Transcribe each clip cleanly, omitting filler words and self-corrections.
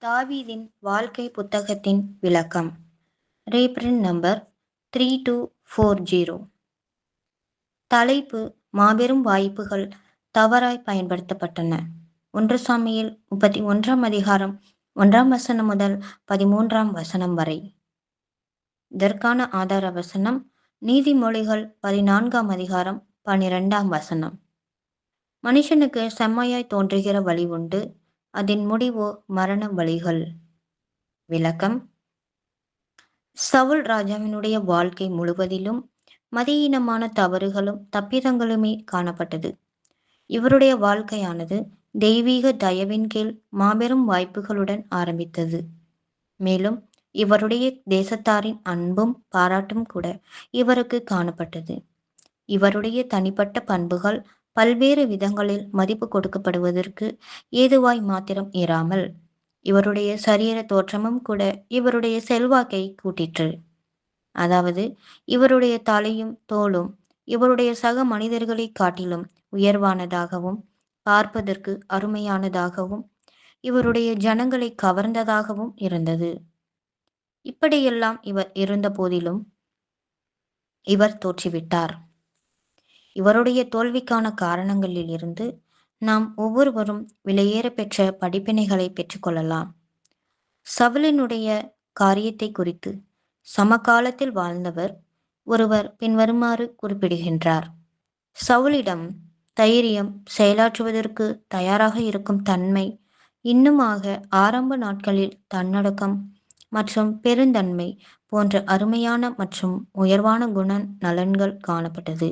தாவீதின் வாழ்க்கை புத்தகத்தின் விளக்கம். Reprint number 3240. தலைப்பு: மாபெரும் வாய்ப்புகள் தவறாய் பயன்படுத்தப்பட்டன. 1 சாமுவேல் 31ஆம் அதிகாரம் 1ஆம் வசனம் முதல் 13ஆம் வசனம் வரை. இதற்கான ஆதார வசனம் நீதிமொழிகள் 14ஆம் அதிகாரம் 12ஆம் வசனம். மனுஷனுக்கு செம்மையாய் தோன்றுகிற வழி உண்டு, அதன் முடிவோ மரண வழிகள். விளக்கம்: சவுல் ராஜாவினுடைய வாழ்க்கை முழுவதிலும் மதியீனமான தவறுகளும் தப்பிதங்களுமே காணப்பட்டது. இவருடைய வாழ்க்கையானது தெய்வீக தயவின் கீழ் மாபெரும் வாய்ப்புகளுடன் ஆரம்பித்தது. மேலும் இவருடைய தேசத்தாரின் அன்பும் பாராட்டும் கூட இவருக்கு காணப்பட்டது. இவருடைய தனிப்பட்ட பண்புகள் பல்வேறு விதங்களில் மதிப்பு கொடுக்கப்படுவதற்கு ஏதுவாய் மாத்திரம் இராமல், இவருடைய சரீர தோற்றமும் கூட இவருடைய செல்வாக்கை கூட்டிற்று. அதாவது, இவருடைய தலையும் தோலும் இவருடைய சக மனிதர்களை காட்டிலும் உயர்வானதாகவும், பார்ப்பதற்கு அருமையானதாகவும், இவருடைய ஜனங்களை கவர்ந்ததாகவும் இருந்தது. இப்படியெல்லாம் இவர் இருந்த போதிலும் இவர் தோற்றுவிட்டார். இவருடைய தோல்விக்கான காரணங்களில் இருந்து நாம் ஒவ்வொருவரும் விலையேற பெற்ற படிப்பினைகளை பெற்றுக்கொள்ளலாம். சவுலினுடைய காரியத்தை குறித்து சமகாலத்தில் வாழ்ந்தவர் ஒருவர் பின்வருமாறு குறிப்பிடுகின்றார். சவுலிடம் தைரியம், செயலாற்றுவதற்கு தயாராக இருக்கும் தன்மை, இன்னுமாக ஆரம்ப நாட்களில் தன்னடக்கம் மற்றும் பெருந்தன்மை போன்ற அருமையான மற்றும் உயர்வான குண நலன்கள் காணப்பட்டது.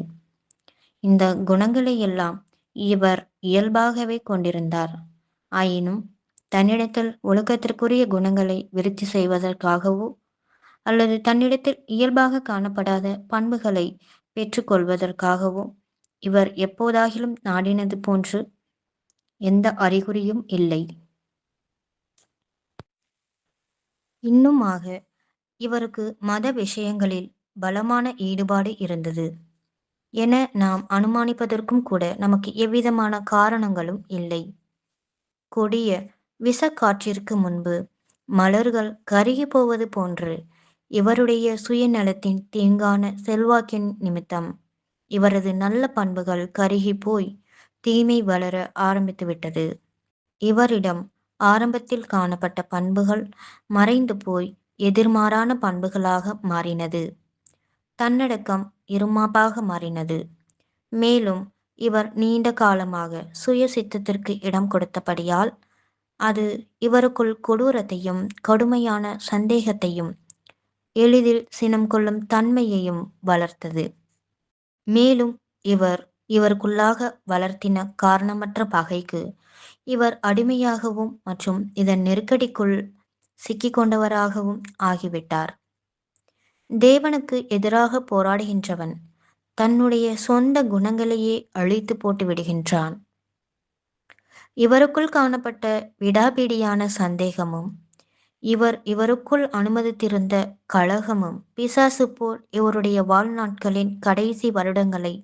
இந்த குணங்களை எல்லாம் இவர் இயல்பாகவே கொண்டிருந்தார். ஆயினும் தன்னிடத்தில் ஒழுக்கத்திற்குரிய குணங்களை விருத்தி செய்வதற்காகவோ அல்லது தன்னிடத்தில் இயல்பாக காணப்படாத பண்புகளை பெற்றுக்கொள்வதற்காகவோ இவர் எப்போதாகிலும் நாடினது போன்று எந்த அறிகுறியும் இல்லை. இன்னுமாக இவருக்கு மத விஷயங்களில் பலமான ஈடுபாடு இருந்தது என நாம் அனுமானிப்பதற்கும் கூட நமக்கு எவ்விதமான காரணங்களும் இல்லை. கொடிய விஷக்காற்றிற்கு முன்பு மலர்கள் கருகி போவது போன்று இவருடைய சுயநலத்தின் தீங்கான செல்வாக்கின் நிமித்தம் இவரது நல்ல பண்புகள் கருகி போய் தீமை வளர ஆரம்பித்துவிட்டது. இவரிடம் ஆரம்பத்தில் காணப்பட்ட பண்புகள் மறைந்து போய் எதிர்மாறான பண்புகளாக மாறினது. தன்னடக்கம் இருமாப்பாக மாறினது. மேலும் இவர் நீண்ட காலமாக சுய சித்தத்திற்கு இடம் கொடுத்தபடியால் அது இவருக்குள் கொடூரத்தையும் கடுமையான சந்தேகத்தையும் எளிதில் சினம் கொள்ளும் தன்மையையும் வளர்த்தது. மேலும் இவருக்குள்ளாக வளர்த்தின காரணமற்ற பகைக்கு இவர் அடிமையாகவும் மற்றும் இதன் நெருக்கடிக்குள் சிக்கிக்கொண்டவராகவும் ஆகிவிட்டார். தேவனுக்கு எதிராக போராடுகின்றவன் தன்னுடைய சொந்த குணங்களையே அழித்து போட்டு விடுகின்றான். இவருக்குள் காணப்பட்ட விடாபிடியான சந்தேகமும் இவருக்குள் அனுமதித்திருந்த கலகமும் பிசாசு போல் இவருடைய வாழ்நாட்களின் கடைசி வருடங்களை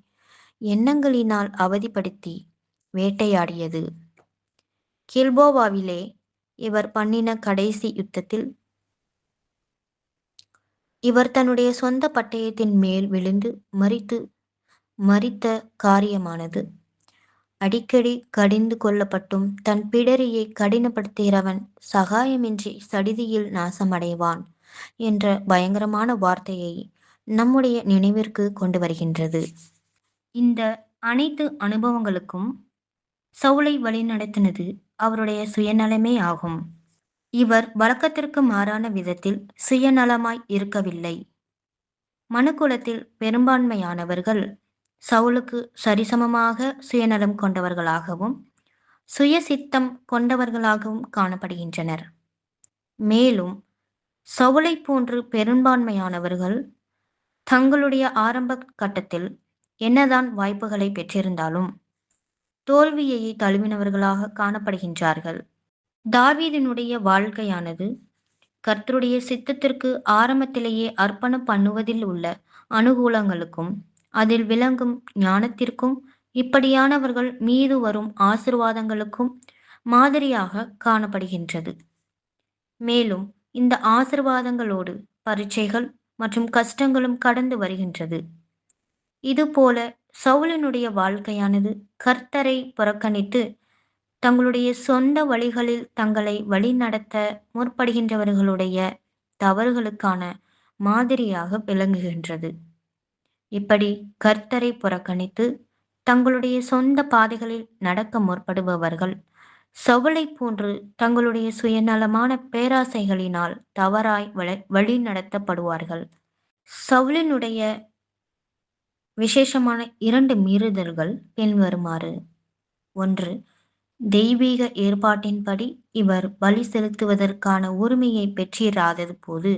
எண்ணங்களினால் அவதிப்படுத்தி வேட்டையாடியது. கில்போவாவிலே இவர் பண்ணின கடைசி யுத்தத்தில் இவர் தன்னுடைய சொந்த பட்டயத்தின் மேல் விழுந்து மரித்த காரியமானது. அடிக்கடி கடிந்து கொள்ளப்பட்டும் தன் பிடரியை கடினப்படுத்துகிறவன் சகாயமின்றி சடிதியில் நாசமடைவான் என்ற பயங்கரமான வார்த்தையை நம்முடைய நினைவிற்கு கொண்டு வருகின்றது. இந்த அனைத்து அனுபவங்களுக்கும் சவுலை வழிநடத்தினது அவருடைய சுயநலமே ஆகும். இவர் வழக்கத்திற்கு மாறான விதத்தில் சுயநலமாய் இருக்கவில்லை. மனுக்குலத்தில் பெரும்பான்மையானவர்கள் சவுலுக்கு சரிசமமாக சுயநலம் கொண்டவர்களாகவும் சுய சித்தம் கொண்டவர்களாகவும் காணப்படுகின்றனர். மேலும் சவுலை போன்று பெரும்பான்மையானவர்கள் தங்களுடைய ஆரம்ப கட்டத்தில் என்னதான் வாய்ப்புகளை பெற்றிருந்தாலும் தோல்வியை தழுவினவர்களாக காணப்படுகின்றார்கள். தாவீதினுடைய வாழ்க்கையானது கர்த்தருடைய சித்தத்திற்கு ஆரம்பத்திலேயே அர்ப்பணம் பண்ணுவதில் உள்ள அனுகூலங்களுக்கும் அதில் விளங்கும் ஞானத்திற்கும் இப்படியானவர்கள் மீது வரும் ஆசீர்வாதங்களுக்கும் மாதிரியாக காணப்படுகின்றது. மேலும் இந்த ஆசிர்வாதங்களோடு பரீட்சைகள் மற்றும் கஷ்டங்களும் கடந்து வருகின்றது. இதுபோல சவுலினுடைய வாழ்க்கையானது கர்த்தரை புறக்கணித்து தங்களுடைய சொந்த வழிகளில் தங்களை வழிநடத்த முற்படுகின்றவர்களுடைய தவறுகளுக்கான மாதிரியாக விளங்குகின்றது. இப்படி கர்த்தரை புறக்கணித்து தங்களுடைய சொந்த பாதைகளில் நடக்க முற்படுபவர்கள் சவுலைப் போன்று தங்களுடைய சுயநலமான பேராசைகளினால் தவறாய் வழி நடத்தப்படுவார்கள். சவுலினுடைய விசேஷமான 2 மீறுதல்கள் பின்வருமாறு: 1. தெய்வீக ஏற்பாட்டின்படி இவர் பலி செலுத்துவதற்கான உரிமையை பெற்றிராதது போது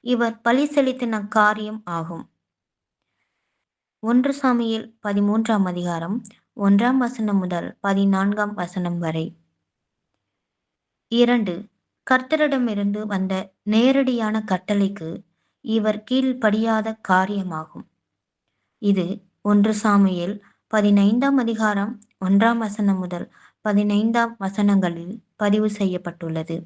இவர் பலி செலுத்தின காரியம் ஆகும். 1 சாமுவேல் 13ஆம் அதிகாரம் 1ஆம் வசனம் முதல் 14ஆம் வசனம் வரை. 2. கர்த்தரிடமிருந்து வந்த நேரடியான கட்டளைக்கு இவர் கீழ்ப்படியாத காரியமாகும். இது 1 சாமுவேல் 15ஆம் அதிகாரம் 1ஆம் வசனம் முதல் 15ஆம் வசனங்களில் பதிவு செய்யப்பட்டுள்ளது.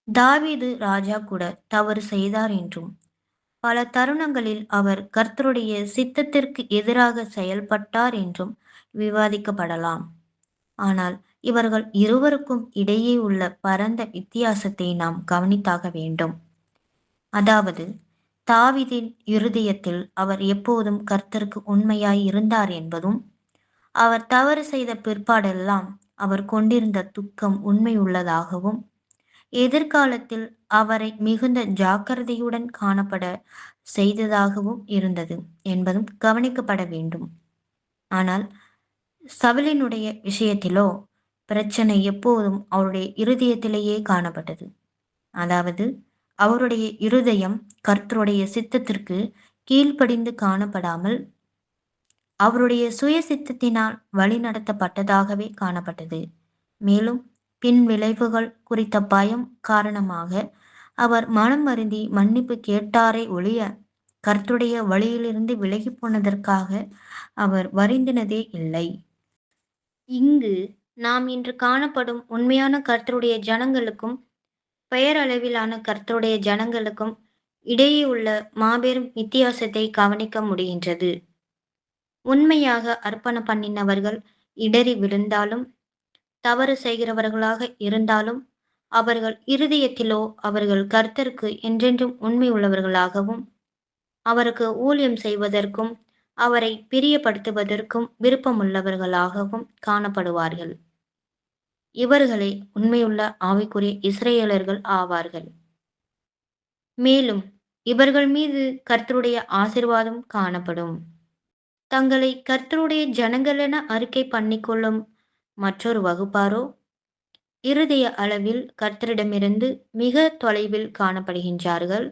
தாவீது ராஜா கூட தவறு செய்தார் என்றும் பல தருணங்களில் அவர் கர்த்தருடைய சித்தத்திற்கு எதிராக செயல்பட்டார் என்றும் விவாதிக்கப்படலாம். ஆனால் இவர்கள் இருவருக்கும் இடையே உள்ள பரந்த வித்தியாசத்தை நாம் கவனித்தாக வேண்டும். அதாவது, தாவீதின் இருதயத்தில் அவர் எப்போதும் கர்த்தருக்கு உண்மையாய் இருந்தார் என்பதும், அவர் தவறு செய்த பிற்பாடெல்லாம் அவர் கொண்டிருந்த துக்கம் உண்மையுள்ளதாகவும், எதிர்காலத்தில் அவரை மிகுந்த ஜாக்கிரதையுடன் காணப்பட செய்ததாகவும் இருந்தது என்பதும் கவனிக்கப்பட வேண்டும். ஆனால் சவுலினுடைய விஷயத்திலோ பிரச்சனை எப்போதும் அவருடைய இருதயத்திலேயே காணப்பட்டது. அதாவது, அவருடைய இருதயம் கர்த்தருடைய சித்தத்திற்கு கீழ்ப்படிந்து காணப்படாமல் அவருடைய சுய சித்தத்தினால் வழிநடத்தப்பட்டதாகவே காணப்பட்டது. மேலும் பின் விளைவுகள் குறித்த பயம் காரணமாக அவர் மனம் வருந்தி மன்னிப்பு கேட்டாரே ஒழிய கர்த்தருடைய வழியிலிருந்து விலகி போனதற்காக அவர் வருந்தினதே இல்லை. இங்கு நாம் இன்று காணப்படும் உண்மையான கர்த்தருடைய ஜனங்களுக்கும் பெயரளவிலான கர்த்தருடைய ஜனங்களுக்கும் இடையே உள்ள மாபெரும் வித்தியாசத்தை கவனிக்க முடிகின்றது. உண்மையாக அர்ப்பணம் பண்ணினவர்கள் இடறி விழுந்தாலும் தவறு செய்கிறவர்களாக இருந்தாலும் அவர்கள் இருதயத்திலோ அவர்கள் கர்த்தருக்கு என்றென்றும் உண்மை உள்ளவர்களாகவும் அவருக்கு ஊழியம் செய்வதற்கும் அவரை பிரியப்படுத்துவதற்கும் விருப்பமுள்ளவர்களாகவும் காணப்படுவார்கள். இவர்களே உண்மையுள்ள ஆவிக்குரிய இஸ்ரவேலர்கள் ஆவார்கள். மேலும் இவர்கள் மீது கர்த்தருடைய ஆசீர்வாதம் காணப்படும். தங்களை கர்த்தருடைய ஜனங்களென அறிக்கை பண்ணிக்கொள்ளும் மற்றொரு வகுப்பாரோ இருதய அளவில் கர்த்தரிடமிருந்து மிக தொலைவில் காணப்படுகின்றார்கள்.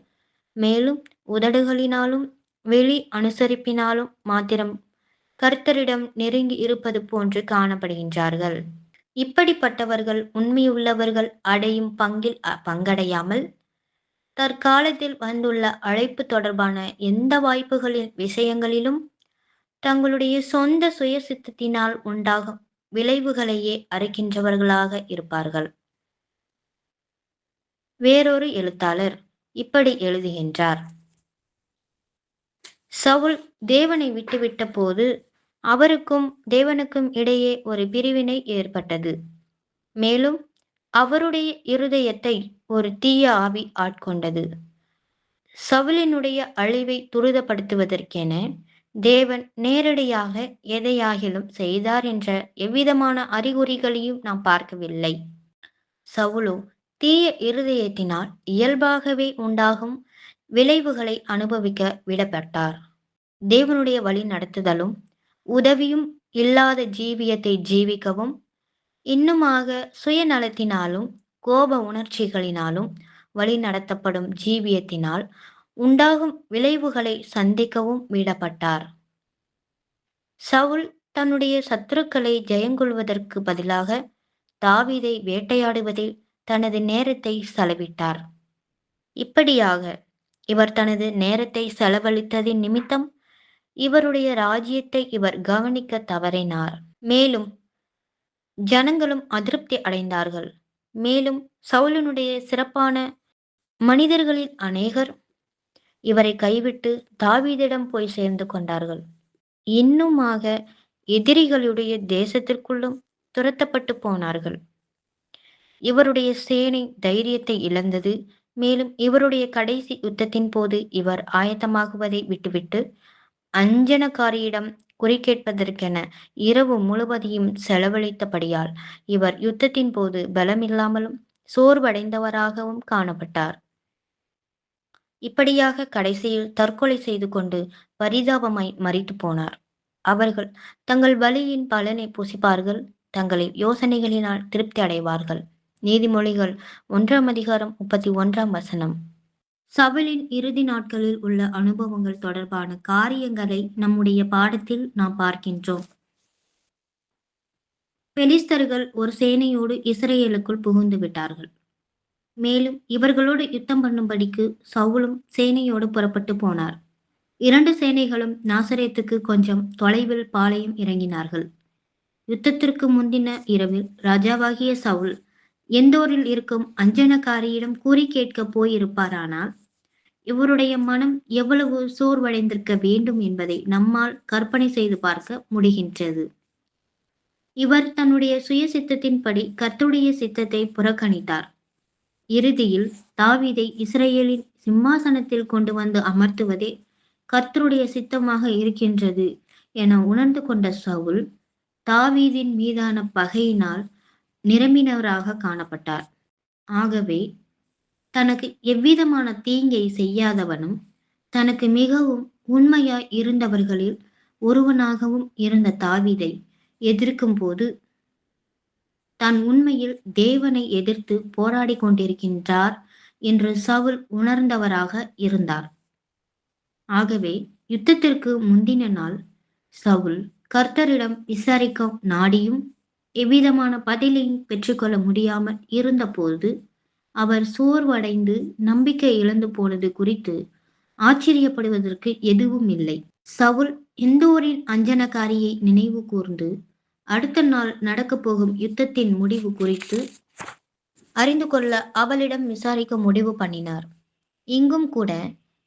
மேலும் உதடுகளினாலும் வெளி அனுசரிப்பினாலும் மாத்திரம் கர்த்தரிடம் நெருங்கி இருப்பது போன்று காணப்படுகின்றார்கள். இப்படிப்பட்டவர்கள் உண்மையுள்ளவர்கள் அடையும் பங்கில் பங்கடையாமல் தற்காலத்தில் வந்துள்ள அழைப்பு தொடர்பான எந்த வாய்ப்புகளின் விஷயங்களிலும் தங்களுடைய சொந்த சுய சித்தத்தினால் உண்டாகும் விளைவுகளையே அறுக்கின்றவர்களாக இருப்பார்கள். வேறொரு எழுத்தாளர் இப்படி எழுதுகின்றார்: சவுல் தேவனை விட்டுவிட்ட போது அவருக்கும் தேவனுக்கும் இடையே ஒரு பிரிவினை ஏற்பட்டது. மேலும் அவருடைய இருதயத்தை ஒரு தீய ஆவி ஆட்கொண்டது. சவுலினுடைய அழிவை துரிதப்படுத்துவதற்கென தேவன் நேரடியாக எதையாகிலும் செய்தார் என்ற எவ்விதமான அறிகுறிகளையும் நாம் பார்க்கவில்லை. சவுலோ தீய இருதயத்தினால் இயல்பாகவே உண்டாகும் விளைவுகளை அனுபவிக்க விடப்பட்டார். தேவனுடைய வழி நடத்துதலும் உதவியும் இல்லாத ஜீவியத்தை ஜீவிக்கவும், இன்னுமாக சுயநலத்தினாலும் கோப உணர்ச்சிகளினாலும் வழி நடத்தப்படும் ஜீவியத்தினால் உண்டாகும் விளைவுகளை சந்திக்கவும் விடப்பட்டார். சவுல் தன்னுடைய சத்துருக்களை ஜெயங்கொள்வதற்கு பதிலாக தாவீதை வேட்டையாடுவதில் தனது நேரத்தை செலவிட்டார். இப்படியாக இவர் தனது நேரத்தை செலவழித்ததின் நிமித்தம் இவருடைய ராஜ்யத்தை இவர் கவனிக்க தவறினார். மேலும் ஜனங்களும் அதிருப்தி அடைந்தார்கள். மேலும் சவுலினுடைய சிறப்பான மனிதர்களில் அநேகர் இவரை கைவிட்டு தாவீதிடம் போய் சேர்ந்து கொண்டார்கள். இன்னுமாக எதிரிகளுடைய தேசத்திற்குள்ளும் துரத்தப்பட்டு போனார்கள். இவருடைய சேனை தைரியத்தை இழந்தது. மேலும் இவருடைய கடைசி யுத்தத்தின் போது இவர் ஆயத்தமாகுவதை விட்டுவிட்டு அஞ்சனக்காரியிடம் குறிக்கேட்பதற்கென இரவு முழுவதையும் செலவழித்தபடியால் இவர் யுத்தத்தின் போது பலமில்லாமலும் சோர்வடைந்தவராகவும் காணப்பட்டார். இப்படியாக கடைசியில் தற்கொலை செய்து கொண்டு பரிதாபமாய் மரித்து போனார். அவர்கள் தங்கள் வலியின் பலனை புசிப்பார்கள், தங்களின் யோசனைகளினால் திருப்தி அடைவார்கள். நீதிமொழிகள் 1 அதிகாரம் 31 சவுலின் இறுதி நாட்களில் உள்ள அனுபவங்கள் தொடர்பான காரியங்களை நம்முடைய பாடத்தில் நாம் பார்க்கின்றோம். பெலிஸ்தர்கள் ஒரு சேனையோடு இஸ்ரேலுக்குள் புகுந்து விட்டார்கள். மேலும் இவர்களோடு யுத்தம் பண்ணும்படிக்கு சவுலும் சேனையோடு புறப்பட்டு போனார். 2 சேனைகளும் நாசரேத்துக்கு கொஞ்சம் தொலைவில் பாளையம் இறங்கினார்கள். யுத்தத்திற்கு முந்தின இரவில் ராஜாவாகிய சவுல் எந்தோரில் இருக்கும் அஞ்சனக்காரியிடம் கூறி கேட்க போயிருப்பாரானால் இவருடைய மனம் எவ்வளவு சோர்வடைந்திருக்க வேண்டும் என்பதை நம்மால் கற்பனை செய்து பார்க்க முடிகின்றது. இவர் தன்னுடைய சுய சித்தத்தின்படி கர்த்தருடைய சித்தத்தை புறக்கணித்தார். இறுதியில் தாவீதை இஸ்ரேலின் சிம்மாசனத்தில் கொண்டு வந்து அமர்த்துவதே கர்த்தருடைய சித்தமாக இருக்கின்றது என உணர்ந்து கொண்ட சவுல் தாவீதின் மீதான பகையினால் நிரம்பினவராக காணப்பட்டார். ஆகவே தனக்கு எவ்விதமான தீங்கை செய்யாதவனும் தனக்கு மிகவும் உண்மையாய் இருந்தவர்களில் ஒருவனாகவும் இருந்த தாவீதை எதிர்க்கும் போது தான் உண்மையில் தேவனை எதிர்த்து போராடி கொண்டிருக்கின்றார் என்று சவுல் உணர்ந்தவராக இருந்தார். ஆகவே யுத்தத்திற்கு முந்தின நாள் சவுல் கர்த்தரிடம் விசாரிக்க நாடியும் எவ்விதமான பதிலையும் பெற்றுக்கொள்ள முடியாமல் இருந்தபோது அவர் சோர்வடைந்து நம்பிக்கை இழந்து போனது குறித்து ஆச்சரியப்படுவதற்கு எதுவும் இல்லை. சவுல் எந்தோரின் அஞ்சனக்காரியை நினைவு கூர்ந்து அடுத்த நாள் நடக்கப் போகும் யுத்தத்தின் முடிவு குறித்து அறிந்து கொள்ள அவளிடம் விசாரிக்க முடிவு பண்ணினார். இங்கும் கூட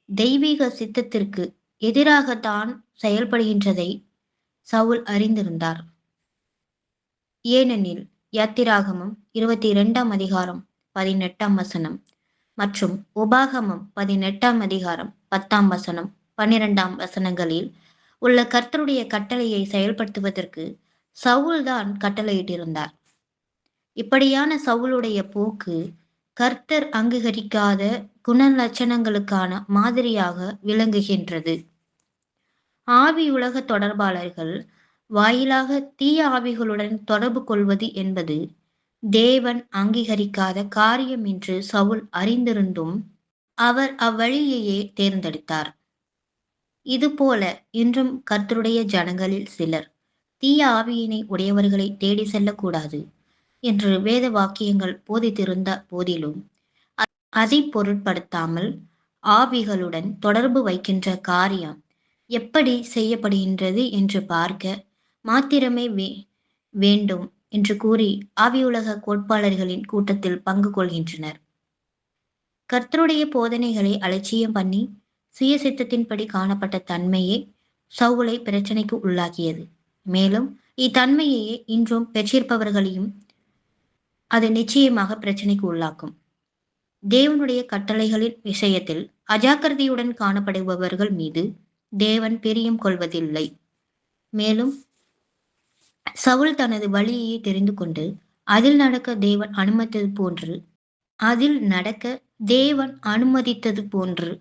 தெய்வீக சித்தத்திற்கு எதிராகத்தான் செயல்படுகின்றதை சவுல் அறிந்திருந்தார். ஏனெனில் யாத்திராகமம் 22 அதிகாரம் 18 மற்றும் உபாகமம் 18 அதிகாரம் 10 12 உள்ள கர்த்தருடைய கட்டளையை செயல்படுத்துவதற்கு சவுல் தான் கட்டளையிட்டிருந்தார். இப்படியான சவுலுடைய போக்கு கர்த்தர் அங்கீகரிக்காத குணலட்சணங்களுக்கான மாதிரியாக விளங்குகின்றது. ஆவி உலக தொடர்பாளர்கள் வாயிலாக தீய ஆவிகளுடன் தொடர்பு கொள்வது என்பது தேவன் அங்கீகரிக்காத காரியம் என்று சவுல் அறிந்திருந்தும் அவர் அவ்வழியையே தேர்ந்தெடுத்தார். இதுபோல இன்றும் கர்த்தருடைய ஜனங்களில் சிலர் தீய ஆவியினை உடையவர்களை தேடி செல்லக்கூடாது என்று வேத வாக்கியங்கள் போதித்திருந்த போதிலும் அதை பொருட்படுத்தாமல் ஆவிகளுடன் தொடர்பு வைக்கின்ற காரியம் எப்படி செய்யப்படுகின்றது என்று பார்க்க மாத்திரமே வேண்டும் என்று கூறி ஆவியுலக கோட்பாளர்களின் கூட்டத்தில் பங்கு கொள்கின்றனர். கர்த்தருடைய போதனைகளை அலட்சியம் பண்ணி சுய சித்தத்தின்படி காணப்பட்ட தன்மையே சவுலை பிரச்சனைக்கு உள்ளாக்கியது. மேலும் இத்தன்மையையே இன்றும் பெற்றிருப்பவர்களையும் அது நிச்சயமாக பிரச்சனைக்கு உள்ளாக்கும். தேவனுடைய கட்டளைகளின் விஷயத்தில் அஜாக்கிரதையுடன் காணப்படுபவர்கள் மீது தேவன் பிரியம் கொள்வதில்லை. மேலும் சவுல் தனது வழியையே தெரிந்து கொண்டு அதில் நடக்க தேவன் அனுமதித்தது போன்று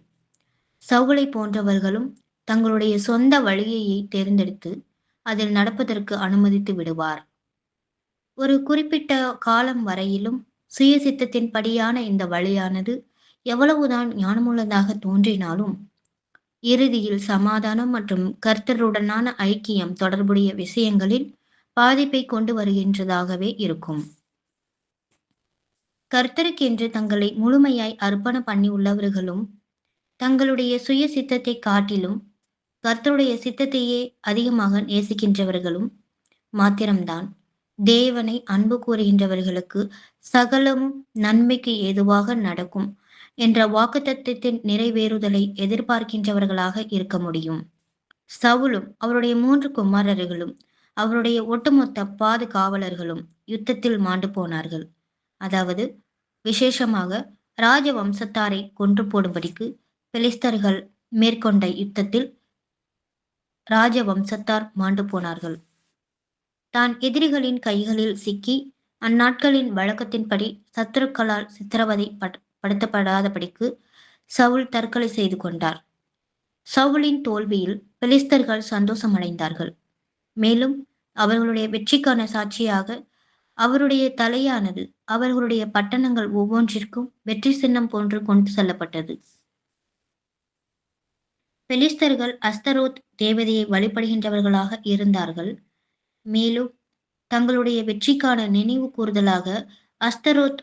சவுலை போன்றவர்களும் தங்களுடைய சொந்த வழியையே தேர்ந்தெடுத்து அதில் நடப்பதற்கு அனுமதித்து விடுவார். ஒரு குறிப்பிட்ட காலம் வரையிலும் சுய சித்தத்தின்படியான இந்த வழியானது எவ்வளவுதான் ஞானமுள்ளதாக தோன்றினாலும் இறுதியில் சமாதானம் மற்றும் கர்த்தருடனான ஐக்கியம் தொடர்புடைய விஷயங்களில் பாதிப்பை கொண்டு வருகின்றதாகவே இருக்கும். கர்த்தருக்கென்று தங்களை முழுமையாய் அர்ப்பணம் பண்ணி உள்ளவர்களும் தங்களுடைய சுய சித்தத்தை காட்டிலும் கர்த்தருடைய சித்தத்தையே அதிகமாக நேசிக்கின்றவர்களும் மாத்திரம்தான் தேவனை அன்பு கூறுகின்றவர்களுக்கு சகலமும் நன்மைக்கு ஏதுவாக நடக்கும் என்ற வாக்குத்தத்தத்தின் நிறைவேறுதலை எதிர்பார்க்கின்றவர்களாக இருக்க முடியும். சவுலும் அவருடைய 3 குமாரர்களும் அவருடைய ஒட்டுமொத்த பாதுகாவலர்களும் யுத்தத்தில் மாண்டு போனார்கள். அதாவது விசேஷமாக ராஜ வம்சத்தாரை கொன்று போடும்படிக்கு பெலிஸ்தர்கள் மேற்கொண்ட யுத்தத்தில் ராஜ வம்சத்தார் மாண்டு போனார்கள். தான் எதிரிகளின் கைகளில் சிக்கி அந்நாட்களின் வழக்கத்தின்படி சத்துருக்களால் சித்திரவதை படுத்தப்படாதபடிக்கு சவுல் தற்கொலை செய்து கொண்டார். சவுலின் தோல்வியில் பெலிஸ்தர்கள் சந்தோஷமடைந்தார்கள். மேலும் அவர்களுடைய வெற்றிக்கான சாட்சியாக அவருடைய தலையானது அவர்களுடைய பட்டணங்கள் ஒவ்வொன்றிற்கும் வெற்றி சின்னம் போன்று கொண்டு செல்லப்பட்டது. பெலிஸ்தர்கள் அஸ்தரோத் தேவதையை வழிபடுகின்றவர்களாக இருந்தார்கள். மேலும் தங்களுடைய வெற்றிக்கான நினைவு கூறுதலாக அஸ்தரோத்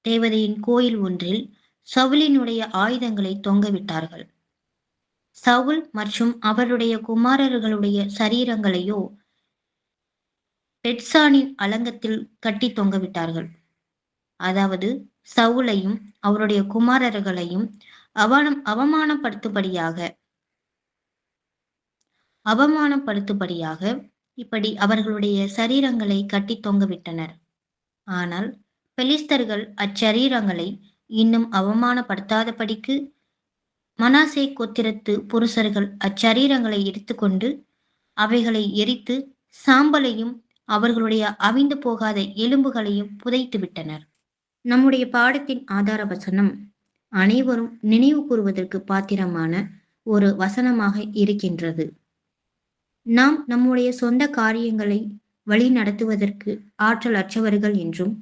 தேவதையின் கோயில் ஒன்றில் சவுலினுடைய ஆயுதங்களை தொங்கவிட்டார்கள். சவுல் மற்றும் அவருடைய குமாரர்களுடைய சரீரங்களையோ பெட்சானின் அலங்கத்தில் கட்டி தொங்கவிட்டார்கள். அதாவது சவுலையும் அவருடைய குமாரர்களையும் அவமானப்படுத்தும்படியாக இப்படி அவர்களுடைய சரீரங்களை கட்டி தொங்கவிட்டனர். ஆனால் பெலிஸ்தர்கள் அச்சரீரங்களை இன்னும் அவமானப்படுத்தாதபடிக்கு மனாசே கோத்திரத்து புருஷர்கள் அச்சரீரங்களை எடுத்துக்கொண்டு அவைகளை எரித்து சாம்பலையும் அவர்களுடைய அவிந்து போகாத எலும்புகளையும் புதைத்து விட்டனர். நம்முடைய பாடத்தின் ஆதார வசனம் அனைவரும் நினைவு கூறுவதற்கு பாத்திரமான ஒரு வசனமாக இருக்கின்றது. நாம் நம்முடைய சொந்த காரியங்களை வழி நடத்துவதற்கு ஆற்றல் அற்றவர்கள் என்றும்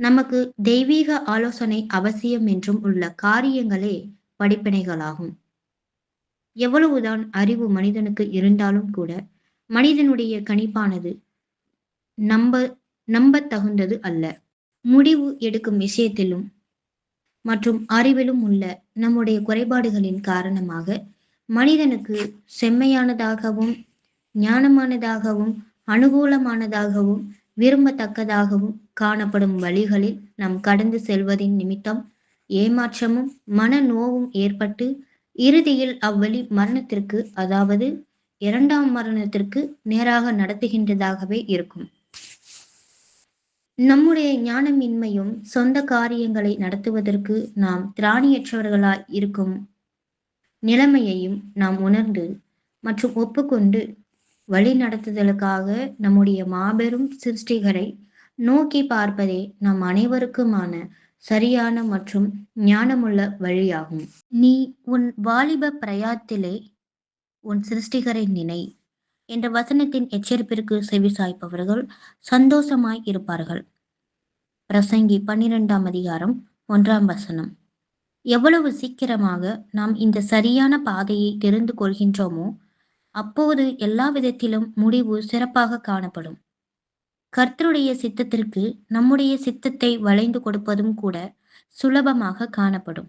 நமக்கு தெய்வீக ஆலோசனை அவசியம் என்றும் உள்ள காரியங்களே படிப்பினைகளாகும். எவ்வளவுதான் அறிவு மனிதனுக்கு இருந்தாலும் கூட மனிதனுடைய கணிப்பானது நம்ப தகுந்தது அல்ல. முடிவு எடுக்கும் விஷயத்திலும் மற்றும் அறிவிலும் உள்ள நம்முடைய குறைபாடுகளின் காரணமாக மனிதனுக்கு செம்மையானதாகவும் ஞானமானதாகவும் அனுகூலமானதாகவும் விரும்பத்தக்கதாகவும் காணப்படும் வழிகளில் நாம் கடந்து செல்வதின் நிமித்தம் ஏமாற்றமும் மன நோவும் ஏற்பட்டு இறுதியில் அவ்வழி மரணத்திற்கு, அதாவது 2ஆம் மரணத்திற்கு நேராக நடத்துகின்றதாகவே இருக்கும். நம்முடைய ஞானமின்மையும் சொந்த காரியங்களை நடத்துவதற்கு நாம் திராணியற்றவர்களாய் இருக்கும் நிலைமையையும் நாம் உணர்ந்து மற்றும் ஒப்புக்கொண்டு வழி நடத்துதலுக்காக நம்முடைய மாபெரும் சிருஷ்டிகரை நோக்கி பார்ப்பதே நம் அனைவருக்குமான சரியான மற்றும் ஞானமுள்ள வழியாகும். நீ உன் வாலிப பிரயாத்திலே உன் சிருஷ்டிகரை நினை என்ற வசனத்தின் எச்சரிப்பிற்கு செவிசாய்ப்பவர்கள் சந்தோஷமாய் இருப்பார்கள். பிரசங்கி 12ஆம் அதிகாரம் 1ஆம் வசனம். எவ்வளவு சீக்கிரமாக நாம் இந்த சரியான பாதையை தெரிந்து கொள்கின்றோமோ அப்போது எல்லா விதத்திலும் முடிவு சிறப்பாக காணப்படும். கர்த்தருடைய சித்தத்திற்கு நம்முடைய சித்தத்தை வளைந்து கொடுப்பதும் கூட சுலபமாக காணப்படும்.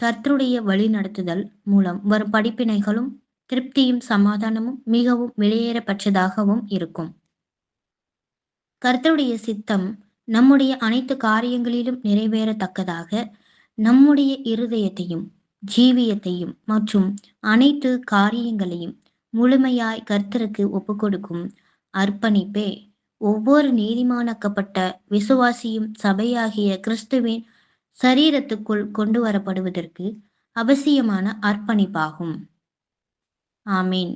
கர்த்தருடைய வழி நடத்துதல் மூலம் வரும் படிப்பினைகளும் திருப்தியும் சமாதானமும் மிகவும் வெளியேறப்பட்டதாகவும் இருக்கும். கர்த்தருடைய சித்தம் நம்முடைய அனைத்து காரியங்களிலும் நிறைவேறத்தக்கதாக நம்முடைய இருதயத்தையும் ஜீவியத்தையும் மற்றும் அனைத்து காரியங்களையும் முழுமையாய் கர்த்தருக்கு ஒப்புக்கொடுக்கும் அர்ப்பணிப்பே ஒவ்வொரு நீதிமானாக்கப்பட்ட விசுவாசியும் சபையாகிய கிறிஸ்துவின் சரீரத்துக்குள் கொண்டு வரப்படுவதற்கு அவசியமான அர்ப்பணிப்பாகும். ஆமீன்.